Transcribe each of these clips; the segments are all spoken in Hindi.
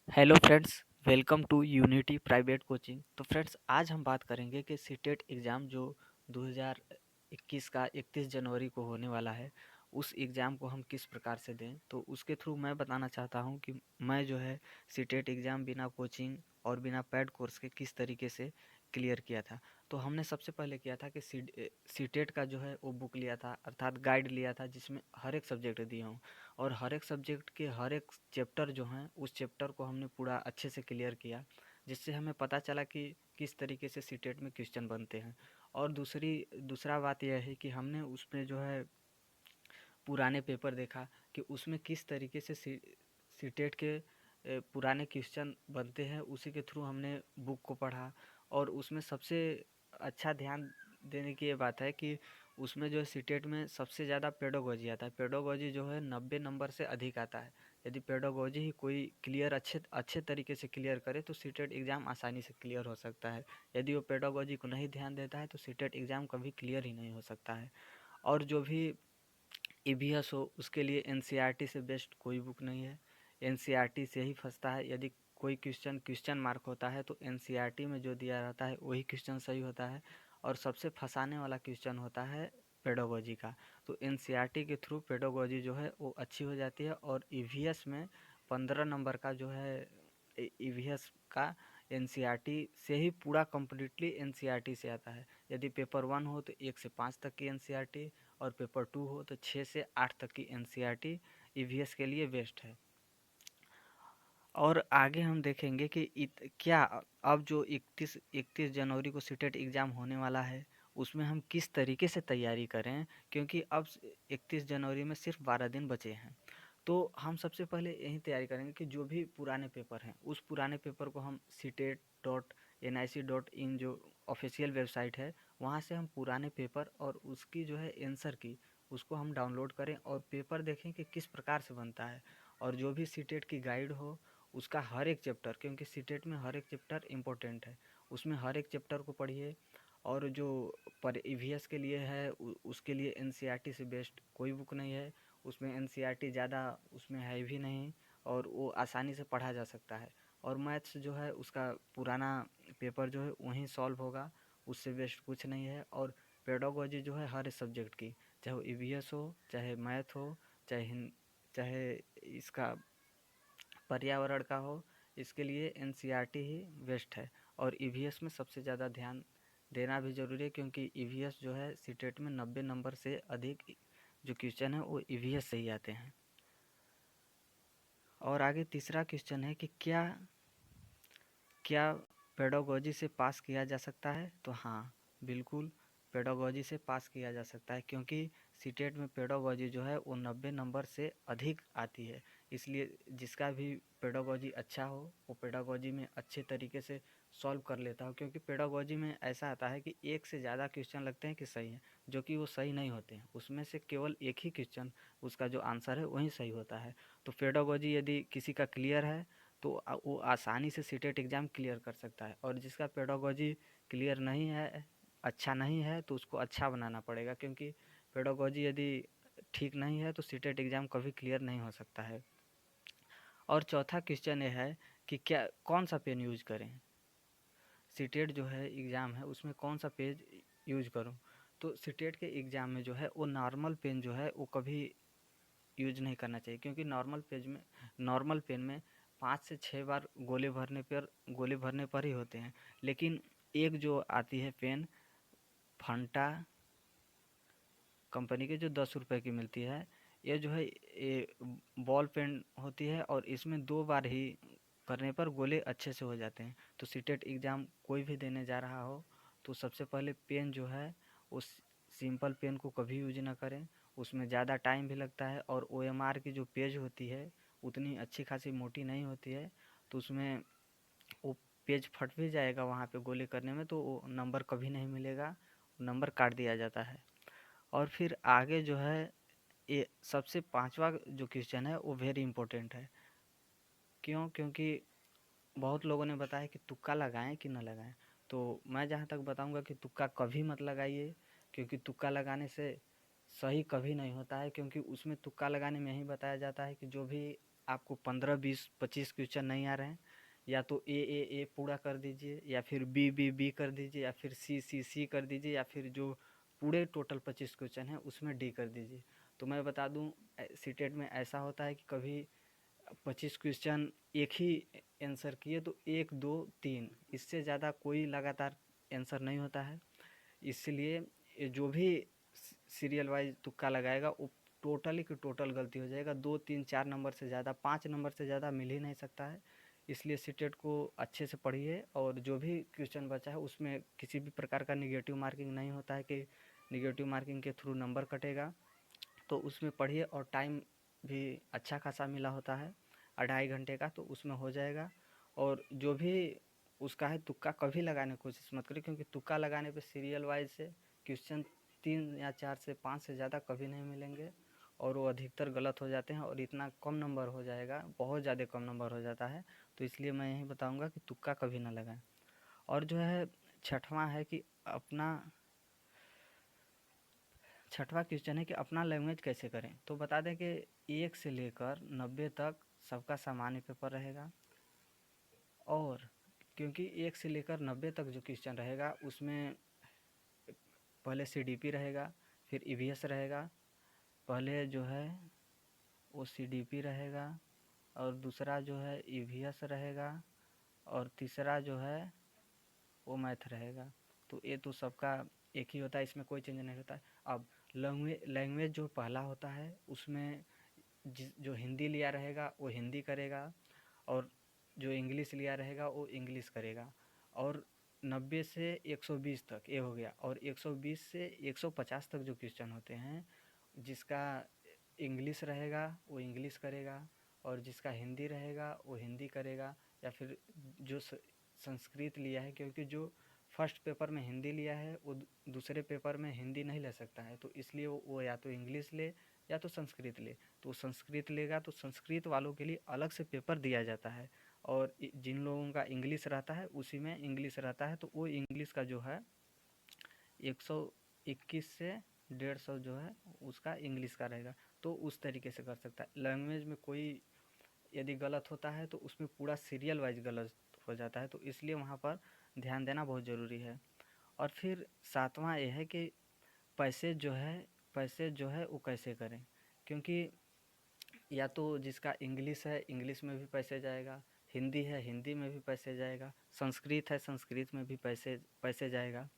Hello friends, welcome to Unity Private Coaching. तो फ्रेंड्स, आज हम बात करेंगे कि सीटेट एग्ज़ाम जो 2021 का 31 जनवरी को होने वाला है, उस एग्ज़ाम को हम किस प्रकार से दें। तो उसके थ्रू मैं बताना चाहता हूं कि मैं जो है सीटेट एग्ज़ाम बिना कोचिंग और बिना पेड कोर्स के किस तरीके से क्लियर किया था। तो हमने सबसे पहले किया था कि सीटेट का जो है वो बुक लिया था, अर्थात गाइड लिया था, जिसमें हर एक सब्जेक्ट दिए हों और हर एक सब्जेक्ट के हर एक चैप्टर जो हैं उस चैप्टर को हमने पूरा अच्छे से क्लियर किया, जिससे हमें पता चला कि किस तरीके से सीटेट में क्वेश्चन बनते हैं। और दूसरा बात यह है कि हमने उसमें जो है पुराने पेपर देखा कि उसमें किस तरीके से सीटेट के पुराने क्वेश्चन बनते हैं। उसी के थ्रू हमने बुक को पढ़ा और उसमें सबसे अच्छा ध्यान देने की ये बात है कि उसमें जो है सीटेट में सबसे ज़्यादा पेडोगॉजी आता है। पेडोगॉजी जो है 90 नंबर से अधिक आता है। यदि पेडोगॉजी ही कोई क्लियर अच्छे अच्छे तरीके से क्लियर करे तो सीटेट एग्ज़ाम आसानी से क्लियर हो सकता है। यदि वो पेडोगॉजी को नहीं ध्यान देता है तो सीटेट एग्ज़ाम कभी क्लियर ही नहीं हो सकता है। और जो भी ईवीएस हो उसके लिए एनसीईआरटी से बेस्ट कोई बुक नहीं है। एनसीईआरटी से ही फंसता है। यदि कोई क्वेश्चन मार्क होता है तो एनसीईआरटी में जो दिया रहता है वही क्वेश्चन सही होता है और सबसे फंसाने वाला क्वेश्चन होता है पेडोगॉजी का। तो एनसीईआरटी के थ्रू पेडोगॉजी जो है वो अच्छी हो जाती है और ईवीएस में 15 नंबर का जो है ईवीएस का एनसीईआरटी से ही पूरा कम्प्लीटली एनसीईआरटी से आता है। यदि पेपर 1 हो तो 1 से 5 तक की एनसीईआरटी और पेपर 2 हो तो 6 से 8 तक की एनसीईआरटी ईवीएस के लिए बेस्ट है। और आगे हम देखेंगे कि क्या अब जो 31 जनवरी को सीटेट एग्ज़ाम होने वाला है उसमें हम किस तरीके से तैयारी करें, क्योंकि अब 31 जनवरी में सिर्फ 12 दिन बचे हैं। तो हम सबसे पहले यही तैयारी करेंगे कि जो भी पुराने पेपर हैं उस पुराने पेपर को हम CTET.nic.in जो ऑफिशियल वेबसाइट है वहाँ से हम पुराने पेपर और उसकी जो है आंसर की उसको हम डाउनलोड करें और पेपर देखें कि किस प्रकार से बनता है। और जो भी सीटेट की गाइड हो उसका हर एक चैप्टर, क्योंकि सीटेट में हर एक चैप्टर इम्पोर्टेंट है, उसमें हर एक चैप्टर को पढ़िए। और जो पर ईवीएस के लिए है उसके लिए एनसीईआरटी से बेस्ट कोई बुक नहीं है। उसमें एनसीईआरटी ज़्यादा उसमें है भी नहीं और वो आसानी से पढ़ा जा सकता है। और मैथ्स जो है उसका पुराना पेपर जो है वहीं सॉल्व होगा, उससे बेस्ट कुछ नहीं है। और पेडागोजी जो है हर सब्जेक्ट की, चाहे वो ईवीएस हो, चाहे मैथ हो, चाहे इसका पर्यावरण का हो, इसके लिए एनसीईआरटी ही बेस्ट है। और ईवीएस में सबसे ज़्यादा ध्यान देना भी ज़रूरी है, क्योंकि ईवीएस जो है सीटेट में 90 नंबर से अधिक जो क्वेश्चन है वो ईवीएस से ही आते हैं। और आगे तीसरा क्वेश्चन है कि क्या क्या पेडागोजी से पास किया जा सकता है। तो हाँ, बिल्कुल पेडागोजी से पास किया जा सकता है, क्योंकि सीटेट में पेडागोजी जो है वो 90 नंबर से अधिक आती है। इसलिए जिसका भी पेडागोजी अच्छा हो वो पेडागोजी में अच्छे तरीके से सॉल्व कर लेता हो, क्योंकि पेडागोजी में ऐसा आता है कि एक से ज़्यादा क्वेश्चन लगते हैं कि सही है, जो कि वो सही नहीं होते हैं। उसमें से केवल एक ही क्वेश्चन उसका जो आंसर है वही सही होता है। तो पेडागोजी यदि किसी का क्लियर है तो वो आसानी से सीटेट एग्ज़ाम क्लियर कर सकता है। और जिसका पेडागोजी क्लियर नहीं है, अच्छा नहीं है, तो उसको अच्छा बनाना पड़ेगा, क्योंकि पेडागोजी यदि ठीक नहीं है तो सीटेट एग्ज़ाम कभी क्लियर नहीं हो सकता है। और चौथा क्वेश्चन ये है कि क्या कौन सा पेन यूज करें। सीटेट जो है एग्ज़ाम है उसमें कौन सा पेज यूज करूं। तो सीटेट के एग्ज़ाम में जो है वो नॉर्मल पेन जो है वो कभी यूज नहीं करना चाहिए, क्योंकि नॉर्मल पेन में 5 से 6 बार गोले भरने पर ही होते हैं। लेकिन एक जो आती है पेन, फंटा कंपनी की, जो 10 रुपए की मिलती है, ये जो है ये बॉल पेन होती है और इसमें 2 बार ही करने पर गोले अच्छे से हो जाते हैं। तो सीटेट एग्ज़ाम कोई भी देने जा रहा हो तो सबसे पहले पेन जो है उस सिंपल पेन को कभी यूज ना करें। उसमें ज़्यादा टाइम भी लगता है और ओएमआर की जो पेज होती है उतनी अच्छी खासी मोटी नहीं होती है, तो उसमें वो पेज फट भी जाएगा वहाँ पे गोले करने में, तो वो नंबर कभी नहीं मिलेगा, नंबर काट दिया जाता है। और फिर आगे जो है ये सबसे पांचवा जो क्वेश्चन है वो वेरी इंपॉर्टेंट है। क्यों? क्योंकि बहुत लोगों ने बताया कि तुक्का लगाएं कि न लगाएं। तो मैं जहाँ तक बताऊंगा कि तुक्का कभी मत लगाइए, क्योंकि तुक्का लगाने से सही कभी नहीं होता है। क्योंकि उसमें तुक्का लगाने में यही बताया जाता है कि जो भी आपको 15, 20, 25 क्वेश्चन नहीं आ रहे हैं, या तो ए पूरा कर दीजिए, या फिर बी कर दीजिए, या फिर सी कर दीजिए, या फिर जो पूरे टोटल 25 क्वेश्चन हैं उसमें डी कर दीजिए। तो मैं बता दूं, सीटेट में ऐसा होता है कि कभी 25 क्वेश्चन एक ही आंसर किए तो 1, 2, 3, इससे ज़्यादा कोई लगातार आंसर नहीं होता है। इसलिए ये जो भी सीरियल वाइज तुक्का लगाएगा वो टोटली की टोटल गलती हो जाएगा। 2, 3, 4 नंबर से ज़्यादा, 5 नंबर से ज़्यादा मिल ही नहीं सकता है। इसलिए सीटेट को अच्छे से पढ़िए, और जो भी क्वेश्चन बचा है उसमें किसी भी प्रकार का निगेटिव मार्किंग नहीं होता है कि निगेटिव मार्किंग के थ्रू नंबर कटेगा। तो उसमें पढ़िए, और टाइम भी अच्छा खासा मिला होता है 2.5 घंटे का, तो उसमें हो जाएगा। और जो भी उसका है तुक्का कभी लगाने की कोशिश मत करिए, क्योंकि तुक्का लगाने पे सीरियल वाइज से क्वेश्चन 3 या 4 से 5 से ज़्यादा कभी नहीं मिलेंगे, और वो अधिकतर गलत हो जाते हैं, और इतना कम नंबर हो जाएगा, बहुत ज़्यादा कम नंबर हो जाता है। तो इसलिए मैं यही बताऊँगा कि तुक्का कभी ना लगाएं। और जो है छठवां है कि अपना छठवां क्वेश्चन है कि अपना लैंग्वेज कैसे करें। तो बता दें कि 1 से लेकर 90 तक सबका सामान्य पेपर रहेगा, और क्योंकि 1 से लेकर 90 तक जो क्वेश्चन रहेगा उसमें पहले सीडीपी रहेगा, फिर ईवीएस रहेगा। पहले जो है वो सीडीपी रहेगा, और दूसरा जो है ईवीएस रहेगा, और तीसरा जो है वो मैथ रहेगा। तो ये तो सबका एक ही होता है, इसमें कोई चेंज नहीं होता है। अब लैंग्वेज जो पहला होता है उसमें जो हिंदी लिया रहेगा वो हिंदी करेगा, और जो इंग्लिश लिया रहेगा वो इंग्लिश करेगा। और 90 से 120 तक ये हो गया, और 120 से 150 तक जो क्वेश्चन होते हैं, जिसका इंग्लिश रहेगा वो इंग्लिश करेगा, और जिसका हिंदी रहेगा वो हिंदी करेगा, या फिर जो संस्कृत लिया है, क्योंकि जो फर्स्ट पेपर में हिंदी लिया है वो दूसरे पेपर में हिंदी नहीं ले सकता है, तो इसलिए वो या तो इंग्लिश ले या तो संस्कृत ले। तो संस्कृत लेगा तो संस्कृत वालों के लिए अलग से पेपर दिया जाता है, और जिन लोगों का इंग्लिश रहता है उसी में इंग्लिश रहता है, तो वो इंग्लिश का जो है 121 से 150 जो है उसका इंग्लिश का रहेगा। तो उस तरीके से कर सकता है। लैंग्वेज में कोई यदि गलत होता है तो उसमें पूरा सीरियल वाइज गलत हो जाता है, तो इसलिए वहाँ पर ध्यान देना बहुत ज़रूरी है। और फिर सातवां ये है कि पैसे जो है वो कैसे करें, क्योंकि या तो जिसका इंग्लिश है इंग्लिश में भी पैसे जाएगा, हिंदी है हिंदी में भी पैसे जाएगा, संस्कृत है संस्कृत में भी पैसे पैसे जाएगा।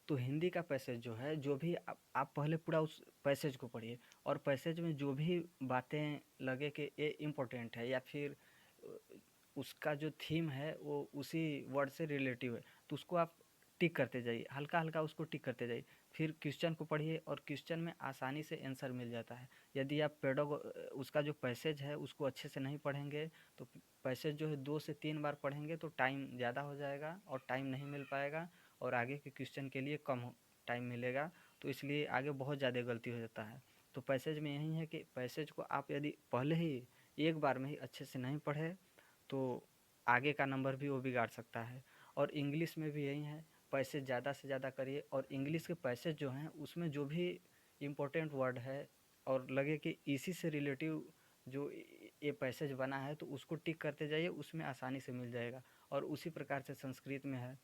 तो हिंदी का पैसेज जो है, जो भी आप पहले पूरा उस पैसेज को पढ़िए, और पैसेज में जो भी बातें लगे कि ये इम्पोर्टेंट है, या फिर उसका जो थीम है वो उसी वर्ड से रिलेटिव है, तो उसको आप टिक करते जाइए, हल्का हल्का उसको टिक करते जाइए। फिर क्वेश्चन को पढ़िए, और क्वेश्चन में आसानी से आंसर मिल जाता है। यदि आप उसका जो पैसेज है उसको अच्छे से नहीं पढ़ेंगे, तो पैसेज जो है 2 से 3 बार पढ़ेंगे तो टाइम ज़्यादा हो जाएगा, और टाइम नहीं मिल पाएगा, और आगे के क्वेश्चन के लिए कम टाइम मिलेगा, तो इसलिए आगे बहुत ज़्यादा गलती हो जाता है। तो पैसेज में यही है कि पैसेज को आप यदि पहले ही एक बार में ही अच्छे से नहीं पढ़े तो आगे का नंबर भी वो बिगाड़ सकता है। और इंग्लिश में भी यही है, पैसेज ज़्यादा से ज़्यादा करिए, और इंग्लिश के पैसेज जो हैं उसमें जो भी इम्पोर्टेंट वर्ड है और लगे कि इसी से रिलेटिव जो ये पैसेज बना है, तो उसको टिक करते जाइए, उसमें आसानी से मिल जाएगा। और उसी प्रकार से संस्कृत में है,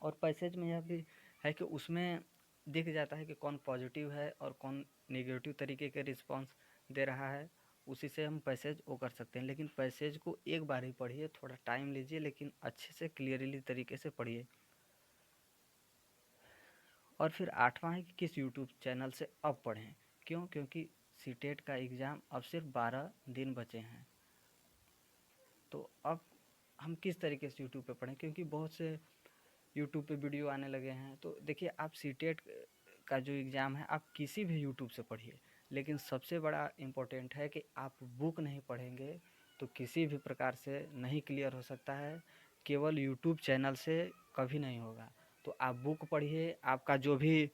और पैसेज में यह भी है कि उसमें दिख जाता है कि कौन पॉजिटिव है और कौन नेगेटिव तरीके के रिस्पांस दे रहा है, उसी से हम पैसेज वो कर सकते हैं। लेकिन पैसेज को एक बार ही पढ़िए, थोड़ा टाइम लीजिए, लेकिन अच्छे से क्लियरली तरीके से पढ़िए। और फिर आठवां है कि किस यूट्यूब चैनल से अब पढ़ें। क्यों? क्योंकि सीटेट का एग्ज़ाम अब सिर्फ 12 दिन बचे हैं, तो अब हम किस तरीके से यूट्यूब पे पढ़ें, क्योंकि बहुत से यूट्यूब पे वीडियो आने लगे हैं। तो देखिए, आप सीटेट का जो एग्ज़ाम है आप किसी भी यूट्यूब से पढ़िए, लेकिन सबसे बड़ा इम्पोर्टेंट है कि आप बुक नहीं पढ़ेंगे तो किसी भी प्रकार से नहीं क्लियर हो सकता है। केवल यूट्यूब चैनल से कभी नहीं होगा। तो आप बुक पढ़िए, आपका जो भी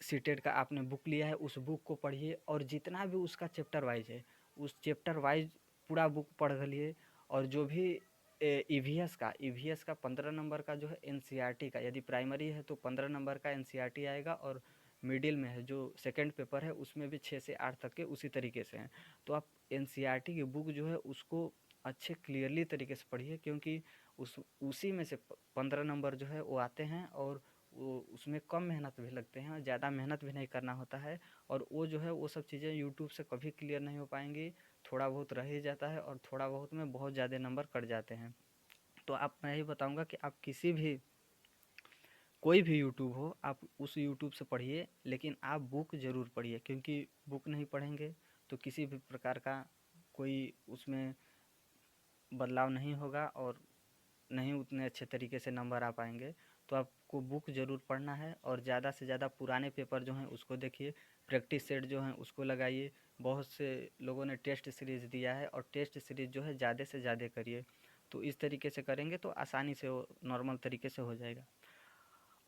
सीटेट का आपने बुक लिया है उस बुक को पढ़िए, और जितना भी उसका चैप्टर वाइज है उस चैप्टर वाइज पूरा बुक पढ़ लिए। और जो भी ईवीएस का 15 नंबर का जो है एनसीईआरटी का, यदि प्राइमरी है तो 15 नंबर का एनसीईआरटी आएगा, और मिडिल में है जो सेकंड पेपर है उसमें भी 6 से 8 तक के उसी तरीके से हैं। तो आप एनसीईआरटी की बुक जो है उसको अच्छे क्लियरली तरीके से पढ़िए, क्योंकि उसी में से 15 नंबर जो है वो आते हैं, और वो उसमें कम मेहनत भी लगते हैं, ज़्यादा मेहनत भी नहीं करना होता है। और वो जो है वो सब चीज़ें यूट्यूब से कभी क्लियर नहीं हो पाएंगी, थोड़ा बहुत रह ही जाता है, और थोड़ा बहुत में बहुत ज़्यादा नंबर कट जाते हैं। तो मैं यही बताऊंगा कि आप किसी भी कोई भी यूट्यूब हो, आप उस यूट्यूब से पढ़िए, लेकिन आप बुक ज़रूर पढ़िए, क्योंकि बुक नहीं पढ़ेंगे तो किसी भी प्रकार का कोई उसमें बदलाव नहीं होगा, और नहीं उतने अच्छे तरीके से नंबर आ पाएंगे। तो आपको बुक ज़रूर पढ़ना है, और ज़्यादा से ज़्यादा पुराने पेपर जो हैं उसको देखिए, प्रैक्टिस सेट जो हैं उसको लगाइए। बहुत से लोगों ने टेस्ट सीरीज़ दिया है, और टेस्ट सीरीज़ जो है ज़्यादा से ज़्यादा करिए। तो इस तरीके से करेंगे तो आसानी से नॉर्मल तरीके से हो जाएगा।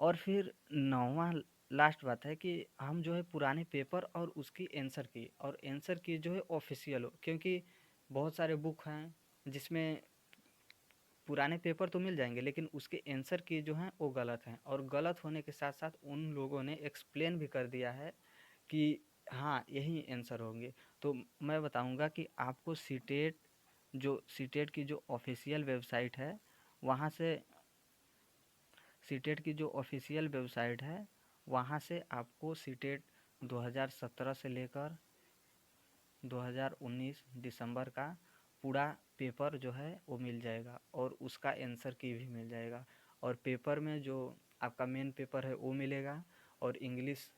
और फिर 9वां लास्ट बात है कि हम जो है पुराने पेपर और उसकी आंसर की जो है ऑफिशियल हो, क्योंकि बहुत सारे बुक हैं जिसमें पुराने पेपर तो मिल जाएंगे, लेकिन उसके आंसर की जो हैं वो गलत हैं, और गलत होने के साथ साथ उन लोगों ने एक्सप्लेन भी कर दिया है कि हाँ यही आंसर होंगे। तो मैं बताऊंगा कि आपको सीटेट की जो ऑफिशियल वेबसाइट है वहाँ से सीटेट की जो ऑफिशियल वेबसाइट है वहाँ से आपको सीटेट 2017 से लेकर 2019 दिसंबर का पूरा पेपर जो है वो मिल जाएगा, और उसका आंसर की भी मिल जाएगा। और पेपर में जो आपका मेन पेपर है वो मिलेगा, और इंग्लिश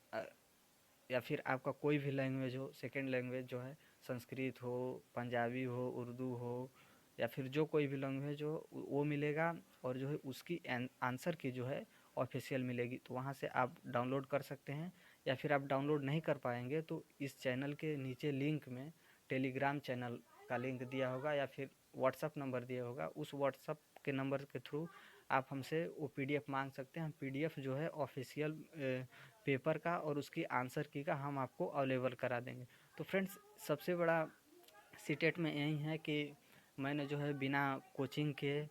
या फिर आपका कोई भी लैंग्वेज हो, सेकंड लैंग्वेज जो है, संस्कृत हो, पंजाबी हो, उर्दू हो, या फिर जो कोई भी लैंग्वेज हो वो मिलेगा। और जो है उसकी आंसर की जो है ऑफिशियल मिलेगी, तो वहाँ से आप डाउनलोड कर सकते हैं। या फिर आप डाउनलोड नहीं कर पाएंगे तो इस चैनल के नीचे लिंक में टेलीग्राम चैनल का लिंक दिया होगा, या फिर व्हाट्सअप नंबर दिया होगा, उस व्हाट्सअप के नंबर के थ्रू आप हमसे वो पीडीएफ मांग सकते हैं। हम पीडीएफ जो है ऑफिशियल पेपर का और उसकी आंसर की का हम आपको अवेलेबल करा देंगे। तो फ्रेंड्स, सबसे बड़ा सीटेट में यही है कि मैंने जो है बिना कोचिंग के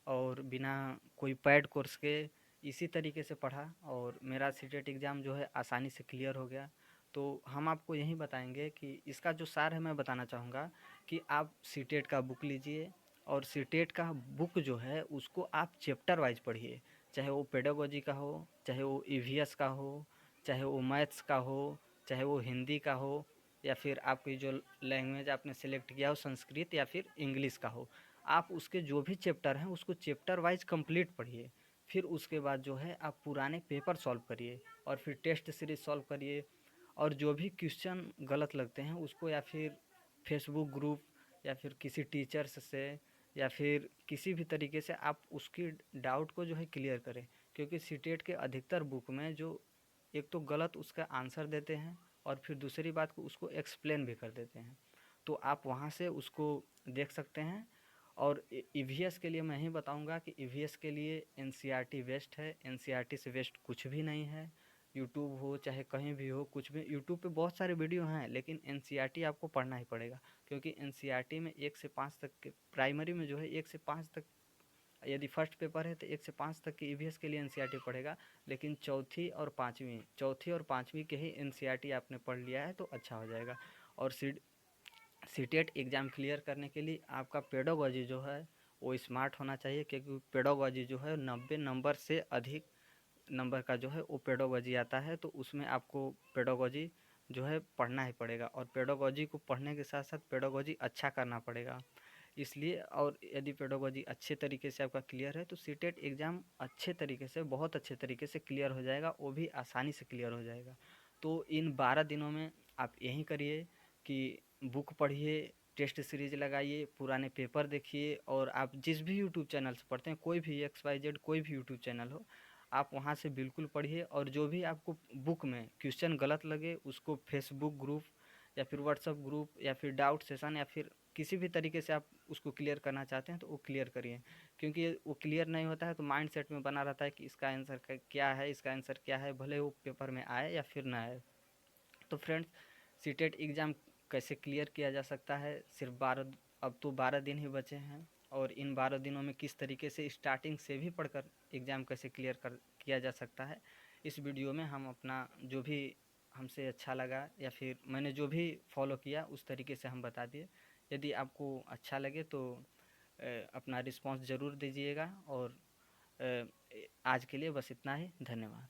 और बिना कोई पैड कोर्स के इसी तरीके से पढ़ा, और मेरा सीटेट एग्ज़ाम जो है आसानी से क्लियर हो गया। तो हम आपको यही बताएंगे कि इसका जो सार है, मैं बताना चाहूँगा कि आप सीटेट का बुक लीजिए, और सीटेट का बुक जो है उसको आप चैप्टर वाइज पढ़िए, चाहे वो पेडागोजी का हो, चाहे वो ईवीएस का हो, चाहे वो मैथ्स का हो, चाहे वो हिंदी का हो, या फिर आपकी जो लैंग्वेज आपने सेलेक्ट किया हो संस्कृत या फिर इंग्लिश का हो। आप उसके जो भी चैप्टर हैं उसको चैप्टर वाइज कंप्लीट पढ़िए। फिर उसके बाद जो है आप पुराने पेपर सॉल्व करिए, और फिर टेस्ट सीरीज सॉल्व करिए। और जो भी क्वेश्चन गलत लगते हैं उसको या फिर फेसबुक ग्रुप या फिर किसी टीचर्स से या फिर किसी भी तरीके से आप उसकी डाउट को जो है क्लियर करें, क्योंकि सीटेट के अधिकतर बुक में जो एक तो गलत उसका आंसर देते हैं, और फिर दूसरी बात को उसको एक्सप्लेन भी कर देते हैं। तो आप वहाँ से उसको देख सकते हैं। और ईवीएस के लिए मैं ही बताऊंगा कि ईवीएस के लिए एनसीईआरटी बेस्ट है, एनसीईआरटी से बेस्ट कुछ भी नहीं है। यूट्यूब हो चाहे कहीं भी हो, कुछ भी यूट्यूब पे बहुत सारे वीडियो हैं, लेकिन एनसीईआरटी आपको पढ़ना ही पड़ेगा, क्योंकि एनसीईआरटी में 1 से 5 तक के प्राइमरी में जो है 1 से 5 तक, यदि फर्स्ट पेपर है तो 1 से 5 तक के ईवीएस के लिए एनसीईआरटी पढ़ेगा। लेकिन चौथी और पाँचवीं के ही एनसीईआरटी आपने पढ़ लिया है तो अच्छा हो जाएगा। और सीटेट एग्ज़ाम क्लियर करने के लिए आपका पेडागोजी जो है वो स्मार्ट होना चाहिए, क्योंकि पेडागोजी जो है 90 नंबर से अधिक नंबर का जो है वो पेडागोजी आता है। तो उसमें आपको पेडागोजी जो है पढ़ना ही पड़ेगा, और पेडागोजी को पढ़ने के साथ साथ पेडागोजी अच्छा करना पड़ेगा। इसलिए, और यदि पेडागोजी अच्छे तरीके से आपका क्लियर है तो सीटेट एग्ज़ाम अच्छे तरीके से, बहुत अच्छे तरीके से क्लियर हो जाएगा, वो भी आसानी से क्लियर हो जाएगा। तो इन 12 दिनों में आप यही करिए कि बुक पढ़िए, टेस्ट सीरीज लगाइए, पुराने पेपर देखिए, और आप जिस भी यूट्यूब चैनल से पढ़ते हैं, कोई भी XYZ कोई भी यूट्यूब चैनल हो, आप वहाँ से बिल्कुल पढ़िए। और जो भी आपको बुक में क्वेश्चन गलत लगे उसको फेसबुक ग्रुप या फिर व्हाट्सअप ग्रुप या फिर डाउट सेशन या फिर किसी भी तरीके से आप उसको क्लियर करना चाहते हैं तो वो क्लियर करिए, क्योंकि वो क्लियर नहीं होता है तो माइंड सेट में बना रहता है कि इसका आंसर क्या है, इसका आंसर क्या है, भले वो पेपर में आए या फिर ना आए। तो फ्रेंड्स, सीटेट एग्ज़ाम कैसे क्लियर किया जा सकता है, सिर्फ 12, अब तो 12 दिन ही बचे हैं, और इन 12 दिनों में किस तरीके से स्टार्टिंग से भी पढ़कर एग्ज़ाम कैसे क्लियर कर किया जा सकता है, इस वीडियो में हम अपना जो भी हमसे अच्छा लगा या फिर मैंने जो भी फॉलो किया उस तरीके से हम बता दिए। यदि आपको अच्छा लगे तो अपना रिस्पॉन्स ज़रूर दीजिएगा। और आज के लिए बस इतना ही। धन्यवाद।